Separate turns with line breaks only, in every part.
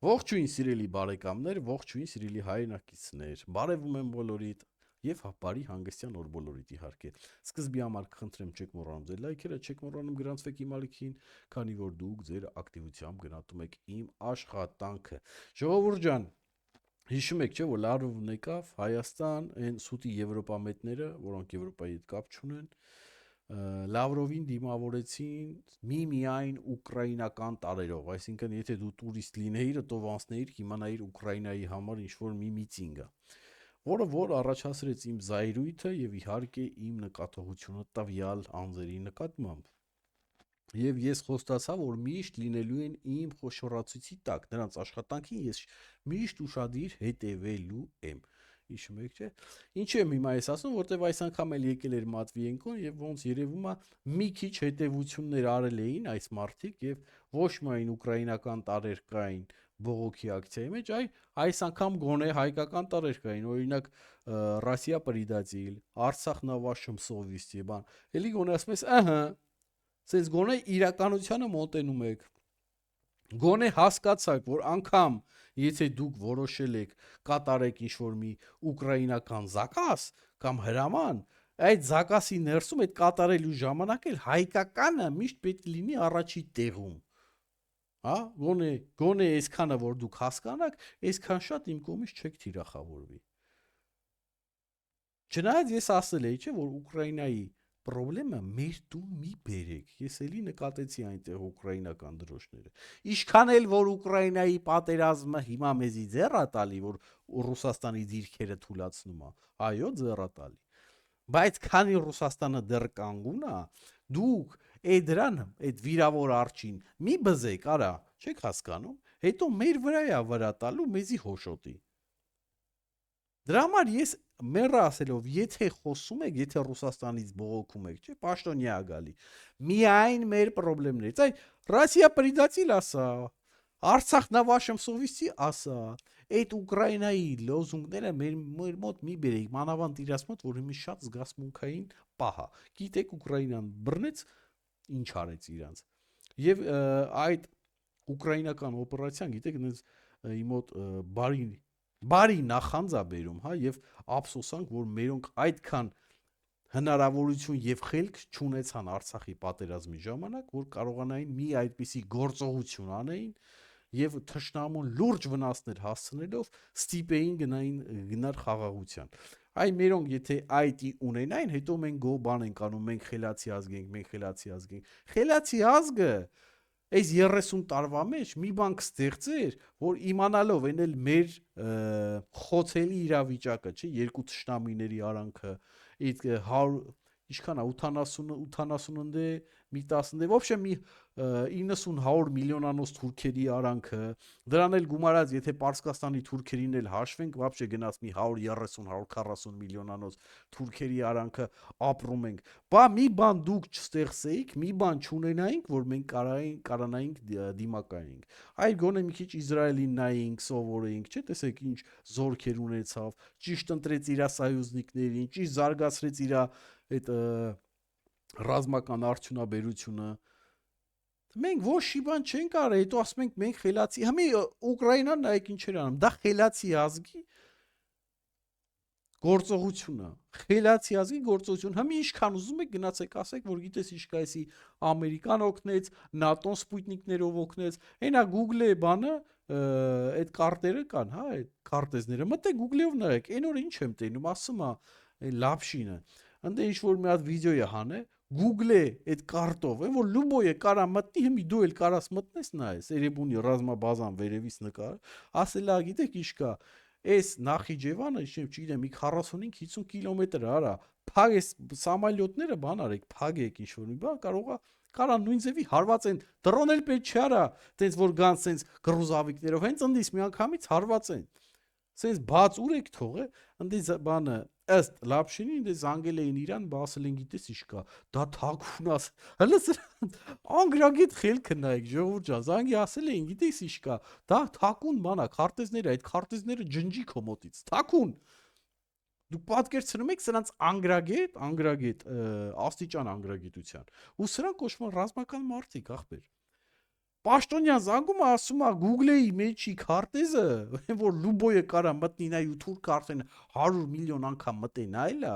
Ողջույն սիրելի բարեկամներ, ողջույն սիրելի հայրենակիցներ։ Բարևում եմ բոլորիդ եւ բարի հանգստյան օր բոլորիդ իհարկե։ Սկզբի համար կխնդրեմ չեք մոռանում ձեր լայքերը, չեք մոռանում գրանցվեք իմ ալիքին, քանի որ դուք ձեր ակտիվությամբ գնահատում եք իմ աշխատանքը։ Ժողովուրդ ջան, հիշում եք չէ՞ որ լարվում եկավ Հայաստան, այն սուտի եվրոպամետները, որոնք Եվրոպայի հետ կապ չունեն, Լավրովին դիմավորեցին միայն ուկրաինական տարերով, այսինքն եթե դու տուրիստ լինեիր, ով անցնեիր, կիմանայիր Ուկրաինայի համար ինչ-որ մի միտինգ է, որ առաջացրեց իմ զայրույթը եւ իհարկե իմ նկատողությունը տվյալ անձերի նկատմամբ։ Եվ ես խոստացա, որ միշտ լինելու են իմ խոշորացույցի տակ, նրանց աշխատանքին ես միշտ ուշադիր հետևելու եմ։ Հիշում եք, չէ՞։ Ինչու եմ հիմա ես ասում, որտեվ այս անգամ էլ եկել էր Մատվիենկոն եւ ոնց երևում է մի քիչ հետևություններ արել էին այս մարտիկ եւ ոչ միայն ուկրաինական տարեր կային բողոքի ակցիայի մեջ, այս անգամ գոնե հայկական տարեր կային, օրինակ Ռոսիա предатель, Արցախ на вашем совести, բան։ Էլի գոնե ասում ես, ըհը, սենց գոնե իրականությանը մոտենում եք։ Գոնե հասկացաք, որ անգամ եթե դուք որոշել եք կատարեք ինչ-որ մի ուկրաինական զակաս կամ հրաման, այդ զակասի ներսում այդ կատարելու ժամանակ էլ հայկականը միշտ պետք է լինի առաջի տեղում։ Հա, գոնե այսքանը որ դուք հասկանաք, այսքան շատ իմ կողմից չեք թիրախավորվի։ Չնայած ես ասել էի, չէ, որ Ուկրաինայի Պրոբլեմը մեր տուն մի բերեք։ Ես էլի նկատեցի այնտեղ ուկրաինական դրոշները։ Ինչքան էլ որ Ուկրաինայի պատերազմը հիմա մեզի ձեռ է տալի, որ Ռուսաստանի դիրքերը թուլացնում է, այո, ձեռ է տալի։ Բայց քանի Ռուսաստանը դեռ կանգուն է, դուք դրան այդ վիրավոր արջին մի բզեք, արա, չեք հասկանում, հետո մեր վրա է վրա տալու մեզի հոշոտի։ Դրա համար ես մեռը ասելով, եթե խոսում եք, եթե Ռուսաստանից բողոքում եք, չէ, պաշտոնյա գալի, միայն մեր պրոբլեմներից, այ Ռոսիա предатель ասա, Արցախ на вашем совести ասա, այդ Ուկրաինայի լոզունգները մեր մոտ մի բերեք, մանավանդ իրաց մոտ, որ հիմա շատ զգացմունքային պահ է։ Գիտեք Ուկրաինան բռնեց, ինչ արեց իրանց։ Եվ այդ ուկրաինական օպերացիան, գիտեք, այնպես իմ մոտ բարի նախանձ է բերում, հա, եւ ափսոսանք, որ մերոնք այդքան հնարավորություն եւ խելք չունեցան Արցախի պատերազմի ժամանակ, որ կարողանային մի այդպիսի գործողություն անեին եւ թշնամուն լուրջ վնասներ հասցնելով ստիպեին գնար խաղաղության։ Այ մերոնք եթե այդի ունենային, հետո մենք գո բան ենք անում, մենք խելացի ազգ ենք, մենք խելացի ազգ ենք։ Խելացի ազգը այս 30 տարվա մեջ մի բան կստեղծեր, որ իմանալով այն էլ մեր խոցելի իրավիճակը, չէ, երկու թշնամիների արանքը, այդ 100 ինչքան է 80 մի 10 вообще մի 90-100 միլիոնանոց թուրքերի արանքը, դրան էլ գումարած, եթե Պարսկաստանի թուրքերին էլ հաշվենք, вообще գնաց մի 130-140 միլիոնանոց թուրքերի արանքը ապրում ենք։ Բա մի բան դուք չստեղծեիք, մի բան չունենայինք, որ մենք կարանայինք դիմակայենք։ Այլ գոնե մի քիչ Իսրայելին նայենք, սովորեինք, չէ՞, տեսեք ինչ զորքեր ունեցավ, ճիշտ ընտրեց իր սայուզնիկներին, ճիշտ զարգացրեց իր այդ ռազմական արդյունաբերությունը։ Մենք ոչ մի բան չենք արել, հետո ասում ենք մենք խելացի, հիմա Ուկրաինան նայեք ինչեր անում, դա խելացի ազգի գործողությունը, խելացի ազգի գործողություն։ Հիմա ինչքան ուզում եք գնացեք ասեք, որ գիտես ինչ կա էսի Ամերիկան օգնեց, ՆԱՏՕ-ն սպուտնիկներով օգնեց, այնա Google-ի բանը այդ կարտերը կան, հա, այդ քարտեզները։ Մտեք Google-ով նայեք, այն օր ինչ եմ տենում, ասում է լապշինը։ Ընդ ինչ որ մի հատ վիդեո է հանե, Google-ը այդ կարտով, այն որ լուբոյը կարա մտնի, հիմի դու էլ կարաս մտնես նայես, Էրեբունի ռազմաբազան վերևից նկար, ասելա, գիտեք ինչ կա, այս Նախիջևանը, չգիտեմ, մի 45-50 կիլոմետր արա, փակ էս սամալյոտները բան արեք, փագեք ինչ որ մի բան, կարա նույն ձևի հարված են, դրոն էլ պետք չի արա, տենց որ գան սենց գրուզավիկներով, հենց ընդից միանգամից հարված են, սենց բաց ուր եք թողը, ընդից բանը ըստ լապշինի ինձ զանգել էին իրան, ասել են գիտես ինչ կա, դա թաքուն աս, հələ անգրագետ խելքը նայեք, ժողովուրդ ջան, զանգի ասել էին գիտես ինչ կա, դա թաքուն բան է, քարտեզները, այդ քարտեզները ջնջի քո մոտից, թաքուն։ Դուք պատկերացնում եք սրանց անգրագետ, աստիճան անգրագետության։ Ու սրանք կոչվում են ռազմական մարտիկ, ախպեր։ Պաշտոնյան զանգում է, ասում է Google-ի մեջի քարտեզը, որ Լուբոյը կարա մտնի նայ ու թուրքը արդեն 100 միլիոն անգամ մտե նայել է,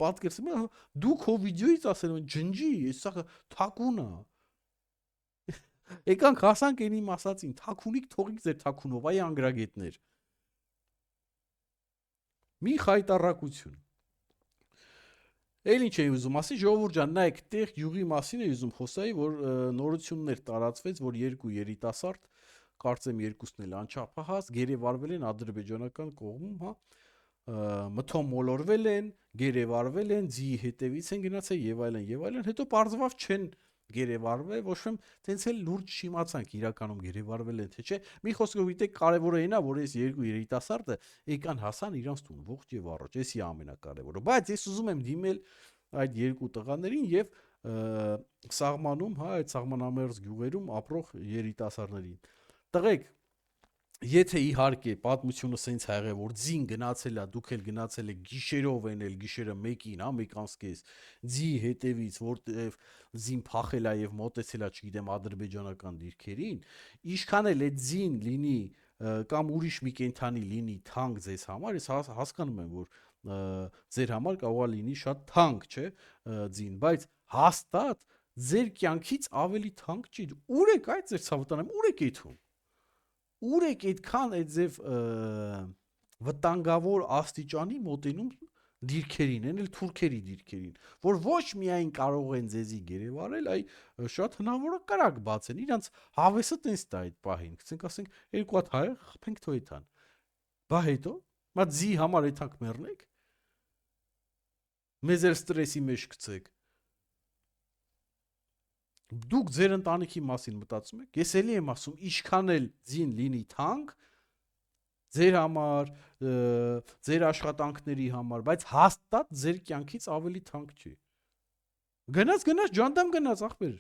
պատկերացնում եք, դու քո վիդեոից ասել են ջնջի, սա թակուն է։ Եկանք հասանք այն իմ ասածին, թակունիկ թողիկ ձեր թակունով, այ անգրագետներ։ Մի խայտարակություն։ Էլ ինչ էի ուզում ասի, ժողովուրդ ջան, նայեք, տեղ յուղի մասին էի ուզում խոսայի, որ նորություններ տարածվեց, որ երկու երիտասարդ, կարծեմ երկուսն էլ անչափահաս, գերեվարվել են ադրբեջանական կողմում, հա, մթոմոլորվել են, գերեվարվել են, ձի հետևից են գնացել եւ այլն, հետո պարզվավ չեն գերեվարվել, ոչ ոք տենց էլ լուրջ չիմացանք իրականում գերեվարվել են թե չէ։ Մի խոսքով գիտեք, կարևորը այն է, որ այս երկու երիտասարդը եկան հասան իրանց տուն ողջ եւ առողջ, էսի ամենակարևորը։ Բայց ես ուզում եմ դիմել այդ երկու տղաներին եւ սաղմանում, հա, այդ սաղմանամերձ գյուղերում ապրող երիտասարդներին։ Տղեկ, եթե իհարկե պատմությունը սենց ա եղել, որ ձին գնացել է, դուք էլ գնացել եք գիշերով են էլ գիշերը 1-ին, հա, 1:30 ձի հետևից, որտեղ ձին փախել է եւ մոտեցել է, չգիտեմ, ադրբեջանական դիրքերին, ինչքան էլ այդ ձին լինի կամ ուրիշ մի կենթանի լինի թանկ ձեզ համար, ես հասկանում եմ, որ ձեր համար կարող է լինի շատ թանկ, չէ, ձին, բայց հաստատ ձեր կյանքից ավելի թանկ չի։ Ուր եք այդ ձեր ցավտանեմ, ուր եք եթում։ Ուր եք այդքան այդ ձև վտանգավոր աստիճանի մոտենում դիրքերին, են էլ թուրքերի դիրքերին, որ ոչ միայն կարող են ձեզի գերեվարել, այ շատ հնարավոր է կրակ բացեն, իրանց հավեսը տենց տա այդ պահին, գցենք ասենք երկու հատ հայ խփենք թո էթան։ Բա հետո, մա ձի համար էթանք մեռնեք։ Մեզ էլ ստրեսի մեջ գցեք։ Դուք ձեր ընտանիքի մասին մտածում եք։ Ես էլի եմ ասում, ինչքան էլ ձին լինի թանկ, ձեր համար, ձեր աշխատանքների համար, բայց հաստատ ձեր կյանքից ավելի թանկ չի։ Գնաց, ջանդամ գնաց, ախպեր։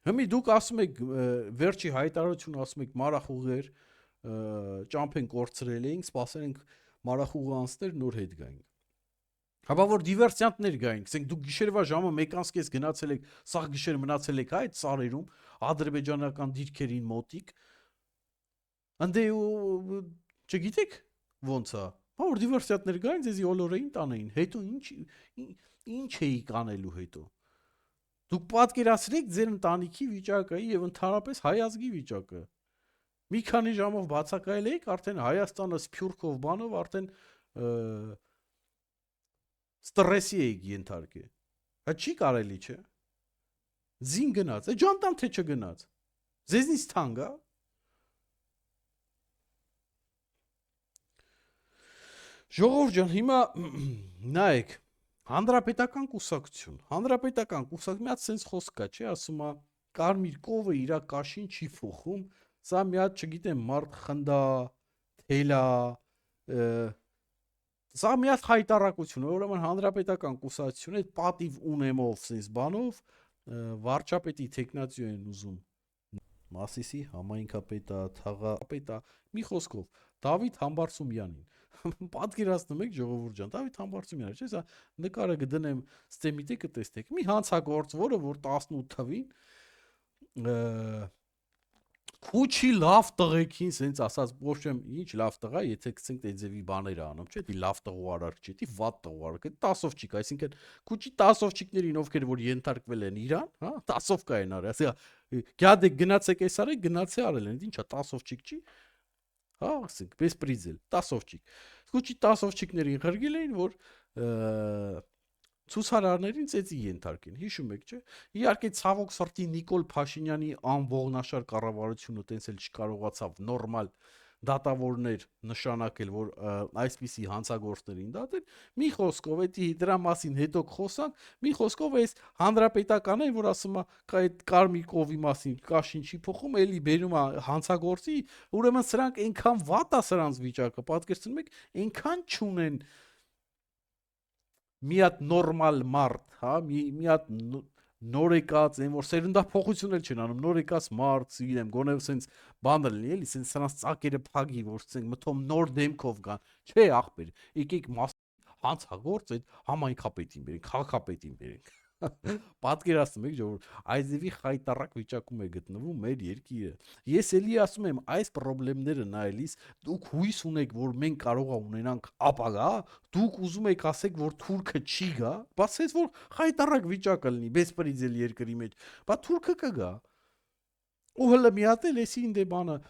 Հիմի դուք ասում եք, վերջի հայտարարությունը ասում եք մարախուղեր, ճամփեն կորցրել էինք, սպասել ենք մարախուղը անցներ, նոր հետ գայինք։ Հապա որ դիվերսիանտներ գային, ասենք դուք գիշերվա ժամը 1:30 գնացել եք, սաղ գիշեր մնացել եք այդ սարերում, ադրբեջանական դիրքերին մոտիկ։ Անդե ու չգիտեք ոնց է։ Հա որ դիվերսիանտներ գային, ձեզի օլորեին տանեին։ Հետո ինչ էի կանելու հետո։ Դուք պատկերացրեք ձեր ընտանիքի վիճակը եւ ընդհանրապես հայ ազգի վիճակը։ Մի քանի ժամով բացակայել եք, արդեն Հայաստանը սփյուռքով բանով արդեն ստրեսի էիք ենթարկել։ Հա չի կարելի, չէ։ Զին գնաց, ջանտամ թե չգնաց։ Ձեզնից թանկ է։ Ժողովուրդ ջան, հիմա նայեք, հանրապետական կուսակցություն, մի հատ sense խոսք կա, չէ, ասում է կարմիր կովը իր կաշին չի փոխում, սա մի հատ, չգիտեմ, մարդ խնդա, թելա, սա մի հատ հայտարարություն է, ուրեմն հանրապետական կուսակցությունը այդ պատիվ ունեմով, sense բանով վարչապետի տեխնացիո են ուզում Մասիսի համայնքապետա, թաղապետա, մի խոսքով Դավիթ Համբարձումյանին պատկերացնում եք ժողովուրդ ջան, Դավիթ Համբարձումյանը, չէ՞, սա նկարը կդնեմ, ստեմիտե կտեսնեք։ Մի հանցագործ, որը որ 18 թվին քուչի լավ տղեկին, սենց ասած, ոչ եմ ինչ լավ տղա, եթե գցենք դեզևի բաները անում, չէ՞, դի լավ տղուարարք չի, դի վատ տղուարարք, 10-ովչիկ, այսինքն քուչի 10-ովչիկներին, ովքեր որ ենթարկվել են Իրան, հա, 10-ովկա են արել, ասա, գյադեք գնացեք այս արեք, գնացե արել են, ինչա 10-ովչիկ չի։ Հա, ասենք, բեսպրիզել, 10-ովչիկ։ Քուչի 10-ովչիկներին ղրգել էին, որ ցուցարարներին ծեծի ենթարկին, հիշում եք, չէ։ Իհարկե ցավոք սրտի Նիկոլ Փաշինյանի անողնաշար կառավարությունը տենց էլ չկարողացավ նորմալ դատավորներ նշանակել, որ այսպիսի հանցագործներին դատել։ Մի խոսքով էդի դրա մասին հետո խոսանք, մի խոսքով այս հանրապետականը, որ ասում է այդ կարմիր կովի մասին կաշին չի փոխում, էլի բերում է հանցագործի, ուրեմն սրանք այնքան վատ է սրանց վիճակը, պատկերացնում եք, այնքան չունեն մի հատ նորմալ մարդ, հա, մի հատ նոր եկած, այն որ սերնդափոխություն էլ չեն անում, նոր եկած մարդ, իրեմ, գոնե սենց բանը լինի, էլի, սենց սրանց ծակերը փագի, որ սենք մթոմ նոր դեմքով գան, չէ ախպեր, եկեք հանցագործ այդ համայնքապետին բերենք, քաղաքապետին բերենք։ Պատկերացնում եք, ժողովուրդ, այդևի խայտարակ վիճակում է գտնվում մեր երկիրը։ Ես էլի ասում եմ, այս խնդիրները նայելիս դուք հույս ունեք, որ մենք կարող ունենանք ապագա, դուք ուզում եք ասեք, որ Թուրքը չի գա, բայց հենց որ խայտարակ վիճակը լինի, բեսպրիձել երկրի մեջ, բա Թուրքը կգա։ Ու հələ մի հատ էլ էսի ինձ բանը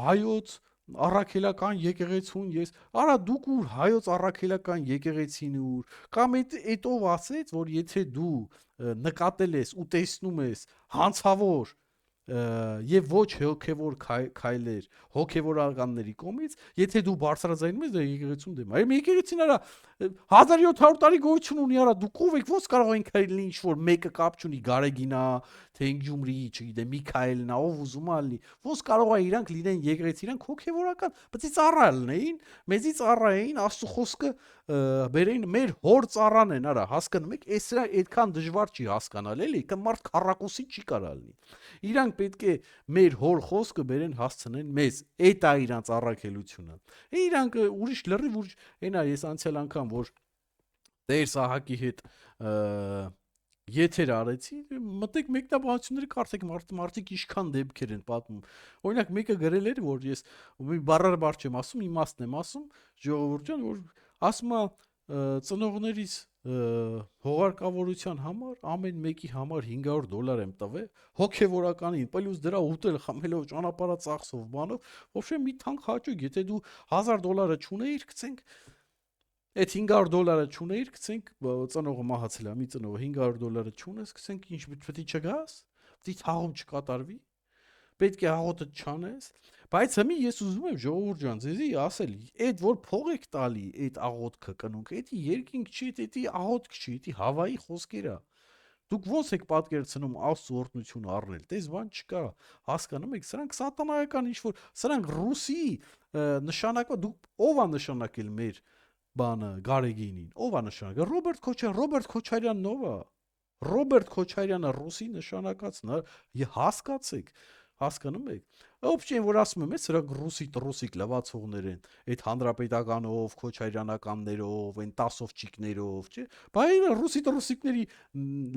հայոց առաքելական եկեղեցուն ես արա դուք ուր հայոց առաքելական եկեղեցին ուր կամ այդով ասեց որ եթե դու նկատել ես ու տեսնում ես հանցավոր եւ ոչ հոգեվոր քայլեր հոգեվորականների կողմից եթե դու բարձրաձայնում ես դա եկեղեցուն դեմ այ եկեղեցին արա 1700 տարի գոյություն ունի արա դուք ով եք ո՞նց կարող ենք քայլի ինչ որ մեկը կապ չունի Գարեգինա թե Գյումրի չգիտեմ Միքայելնա ով ուզում է լինի ո՞նց կարող է իրանք լինեն եկեղեցի իրանք հոգեվորական բայց ծառայելն էին մեզի ծառայեին աստծո խոսքը բերեին մեր հոր ծառան են արա հասկանում եք այս սրա այդքան դժվար չի հասկանալ էլի կա մարդ քառակուսի չի կարա լինի իրանք պետք է մեր հոր խոսքը բերեն հասցնեն մեզ այդ է իրանց առաքելությունը իրանք ուրիշ լրիվ ուրիշ այնա ես անցյալ անգամ որ Տեր Սահակի հետ եթեր արեցի մտեք մեկնաբանությունները կարդեք մարդիկ ինչքան դեպքեր են պատմում օրինակ մեկը գրել էր որ ես մի բառարար չեմ ասում իմաստն եմ ասում ժողովուրդ ջան որ ասում է ծնողներիս հողարկավորության համար ամեն մեկի համար $500 եմ տվել հոգևորականին պլյուս դրա ուտել խմելով ճանապարհա ծախսով բանով ոբշե մի թանկ հաճույք եթե դու $1000 չունեիր գցենք այդ $500 չունեիր գցենք ծնողը մահացել է մի ծնողը $500 չունես գցենք ինչ պետք է չգաս դի թաղում չկատարվի պետք է աղոթը չանես բայց հիմի ես ուզում եմ ժողովուրդ ջան ձեզի ասել այդ որ փող եք տալի այդ աղոթքը կնունք էդի երկինք չի էդի աղոթք չի էդի հավայի խոսքերա դուք ո՞նց եք պատկերացնում Աստծո օրհնություն առնել դες բան չկա հասկանում եք սրանք սատանայական ինչ որ սրանք ռուսի նշանակը դուք ով է նշանակել մեր բանը Գարեգինին ով է նշանակել Ռոբերտ Քոչարյանն ով է Ռոբերտ Քոչարյանը ռուսի նշանակածն է հասկացեք հասկանում եք Ոբշեն որ ասում եմ սրանք ռուսիկ լվացողներ են այդ հանրապետականով քոչարյանականներով այն տասովչիկներով չէ բայց ռուսիկների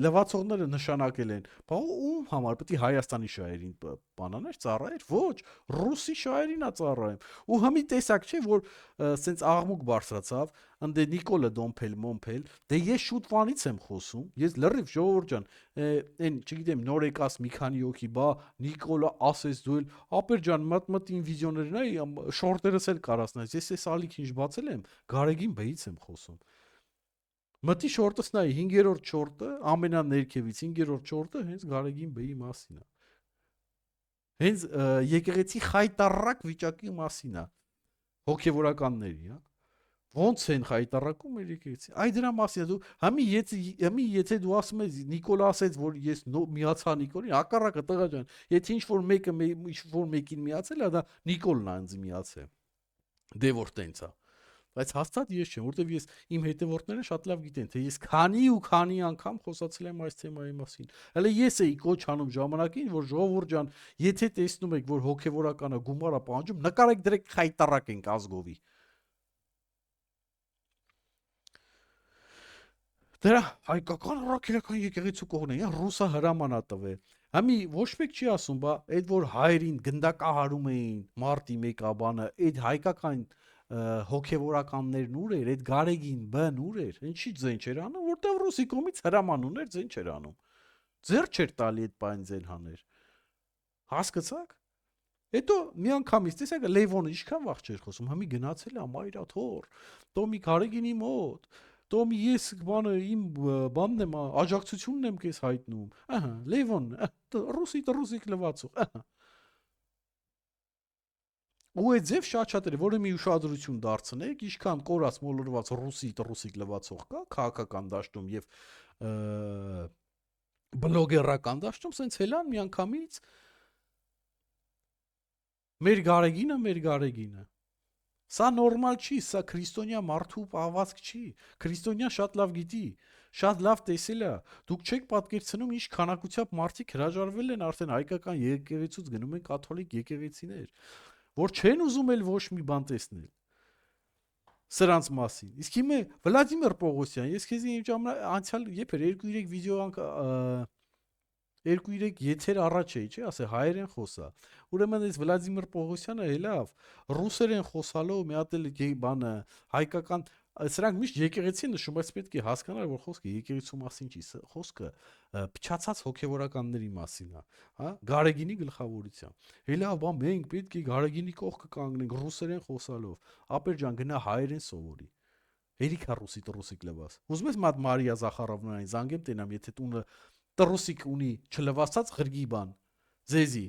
լվացողները նշանակել են բա ում համար պետք է Հայաստանի շահերին բանաներ ծառայեր ոչ ռուսի շահերին է ծառայում ու հիմի տեսակ չէ որ սենց աղմուկ բարձրացավ ընդ Նիկոլը Դոմփել դե ես շուտվանից եմ խոսում ես լրիվ ժողովուրդ ջան այն չգիտեմ նոր եկած մի քանի հոգի բա Նիկոլը ասես դու էլ ապեր ջան մտին վիդեոներն այ շորտերս էլ կարասնայես ես այս ալիք ինչ բացել եմ Գարեգին բեից եմ խոսում մտի շորտս նայ 5-րդ շորտը ամենաներքևից 5-րդ շորտը հենց Գարեգին բեի մասին է հենց եկեղեցի խայտարակ վիճակի մասին է հոգևորականների հա ոնց են խայտարակում մեր եկեղեցի այ դրա մասին է դու հիմի եթե դու ասում ես Նիկոլա ասեց որ ես միացա Նիկոլին հակառակը տղա ջան եթե ինչ որ մեկը ինչ որ մեկին միացել է դա Նիկոլն է ինձ միացել դե որ տենց է բայց հաստատ ես չեմ որտեվ ես իմ հետևորդները շատ լավ գիտեն թե ես քանի անգամ խոսացել եմ այս թեմայի մասին հələ ես էի կոչ անում ժամանակին որ ժողովուրդ ջան եթե տեսնում եք որ հոգևորականը գումար է պահանջում նկարեք դրեք խայտարակ ենք ազգովի Դրա հայկական առաքելական եկեղեցու կողմն է, ռուսա հրամանա տվել։ Համի ոչ մեկ չի ասում, բա այդ որ հայերին գնդակահարում էին մարտի 1-ը բանը, այդ հայկական հոգևորականներն ուր էր, այդ Գարեգին բն ուր էր, ինչի ձեն չէր անում, որտեղ ռուսի կողմից հրաման ուներ, ձեն չէր անում։ Ձեր չէր տալի այդ բան ձեն հաներ։ Հասկացաք։ Հետո մի անգամից տեսեք Լևոնը ինչքան վաղ չէր խոսում, համի գնացել է մայրա թոր, Տոմի Գարեգինի մոտ Տոմի ես բանը իմ բանն եմ աջակցությունն եմ քեզ հայտնում ահա Լևոն ռուսիկ լվացող ահա ու այդ ձև շատ էր որը մի ուշադրություն դարձնեք ինչքան կորած մոլորված ռուսիկ լվացող կա քաղաքական դաշտում եւ բլոգերական դաշտում սենց հելան մի անգամից մեր Գարեգինը Սա նորմալ չի, սա քրիստոնյա մարդու պահվածք չի։ Քրիստոնյան շատ լավ գիտի, շատ լավ տեսել է։ Դուք չեք պատկերացնում ինչ քանակությամբ մարդիկ հրաժարվել են արդեն հայկական եկեղեցուց գնում են կաթոլիկ եկեղեցիներ, որ չեն ուզում էլ ոչ մի բան տեսնել։ Սրանց մասին։ Իսկ հիմա Վլադիմիր Պողոսյան, ես քեզ ինչ անցյալ երբ էր 2-3 վիդեո 2-3 եթեր առաջ էի, չէ՞, ասե հայերեն խոսա։ Ուրեմն այս Վլադիմիր Պողոսյանը հելավ ռուսերեն խոսալով մի հատ էլ բանը հայկական սրանք միշտ եկեղեցի նշում, բայց պետք է հասկանալ, որ խոսքը եկեղեցու մասին չի, խոսքը փչացած հոգևորականների մասին է, հա, Գարեգինի գլխավորությամբ։ Հելավ, բա մենք պետք է Գարեգինի կողքը կանգնենք ռուսերեն խոսալով։ Ապեր ջան, գնա հայերեն սովորի։ Երիքա ռուսի տռուսիկ լվաս։ Ուզում ես մատ Մարիա Զախարովնային զանգեմ տենամ, եթե տունը տռուսիկ ունի չլվասած ղրգի բան։ Ձեզի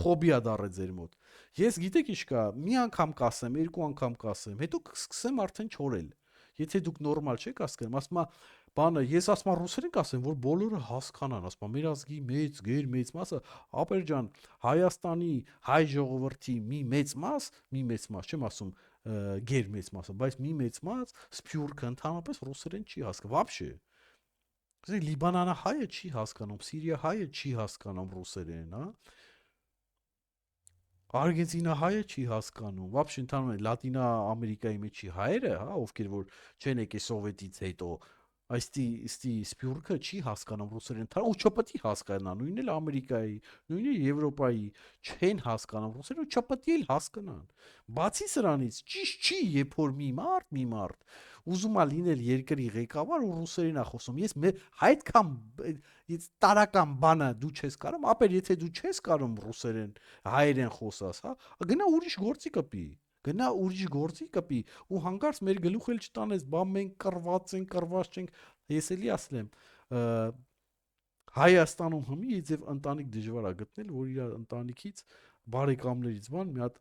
խոբիա դառը ձեր մոտ։ Ես գիտեք ինչ կա, մի անգամ կասեմ, երկու անգամ կասեմ, հետո կսկսեմ արդեն չորել։ Եթե դուք նորմալ չեք հասկանում, ասում եմ, բանը, ես ասում եմ ռուսերեն կասեմ, որ բոլորը հասկանան, ասում եմ, մեր ազգի մեծ, գեր մեծ մասը, ապեր ջան, Հայաստանի հայ ժողովրդի մի մեծ մաս, չեմ ասում գեր մեծ մասը, բայց մի մեծ մաս սփյուռքը ընդհանրապես ռուսերեն չի հասկանում, вообще։ Լիբանանը հայը չի հասկանում, Սիրիա հայը չի հասկանում ռուսերեն, հա։ Արգենտինա հայը չի հասկանում, вообще ընդհանրապես Լատինա Ամերիկայի մեջի հայերը, հա, ովքեր որ չեն եկել սովետից հետո, այստի սփյուռքը չի հասկանում ռուսերեն, ու չպետք է հասկանա, նույնն էլ Ամերիկայի, նույնն էլ Եվրոպայի չեն հասկանում ռուսերեն, ու չպետք է հասկանան։ Բացի սրանից, ճիշտ չի, երբ որ մի մարդ ուզում է լինել երկրի ղեկավար ու ռուսերեն է խոսում։ Ես հայդքան տարական բանը դու չես կարող, ապեր եթե դու չես կարող ռուսերեն, հայերեն խոսաս, հա, գնա ուրիշ գործի կպի, ու հանկարծ մեր գլուխ էլ չտանես, բա մենք կռված չենք, ես էլի ասեմ, Հայաստանում հիմի ձև ընտանիք դժվար է գտնել, որ իր ընտանիքից բարեկամներից բան մի հատ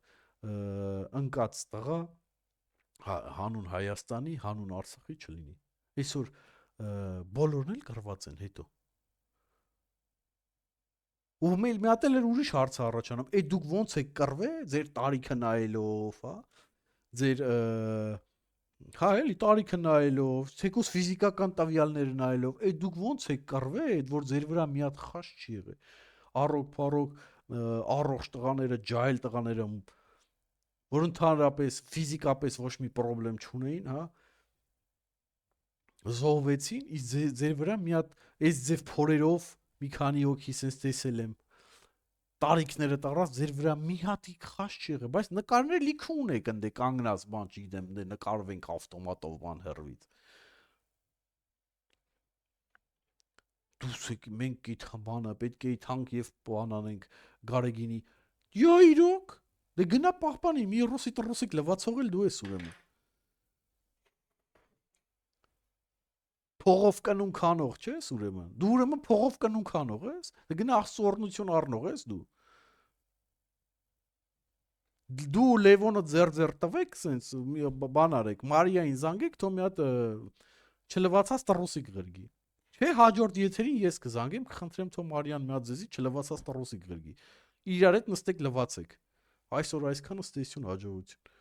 ընկած տղա հանուն Հայաստանի, հանուն Արցախի չլինի։ Այսօր բոլորն էլ կռված են հետո։ Ու meil մի հատ էլ ուրիշ հարց առաջանում, այդ դուք ոնց եք կռվել, ձեր տարիքը նայելով, հա, ձեր հա էլի տարիքը նայելով, թեկուզ ֆիզիկական տվյալները նայելով, այդ դուք ոնց եք կռվել, այդ որ ձեր վրա մի հատ խաշ չի եղել։ Առոք առողջ տղաները, ջահել տղաները, որ ընդհանրապես ֆիզիկապես ոչ մի խնդրեմ չունեին, հա, զոհվեցին, իսկ ձեր վրա մի հատ այս ձև փորերով մի քանի հոգի sense տեսել եմ, տարիքները տարած ձեր վրա մի հատիկ խաշ չի եղել, բայց նկարներ լիքը ունեք ընդ կանգնած բան չգիտեմ, նկարվենք ավտոմատով բան հեռվից։ Դուսեք մենք գիտ բանը պետք է թանկ եւ բան անենք Գարեգինի։ Յո իրոք։ Դե գնա պահպանի մի ռուսիկ լվացող էլ դու ես ուրեմն։ Փողով կնուն քանող չես ուրեմն։ Դու ուրեմն փողով կնուն քանող ես։ Դե գնա Աստծո օրհնություն առնող ես դու։ Դու Լևոնը ձեր տվեք սենց բան արեք, Մարիային զանգեք, թող մի հատ չլվացած տռուսիկ գրգի։ Չէ, հաջորդ եթերին ես կզանգեմ, կխնդրեմ թող Մարիան մի հատ ձեզի չլվացած տռուսիկ գրգի։ Իրար հետ նստեք լվացեք։ Այսօր այսքանը ստեսություն հաջողություն։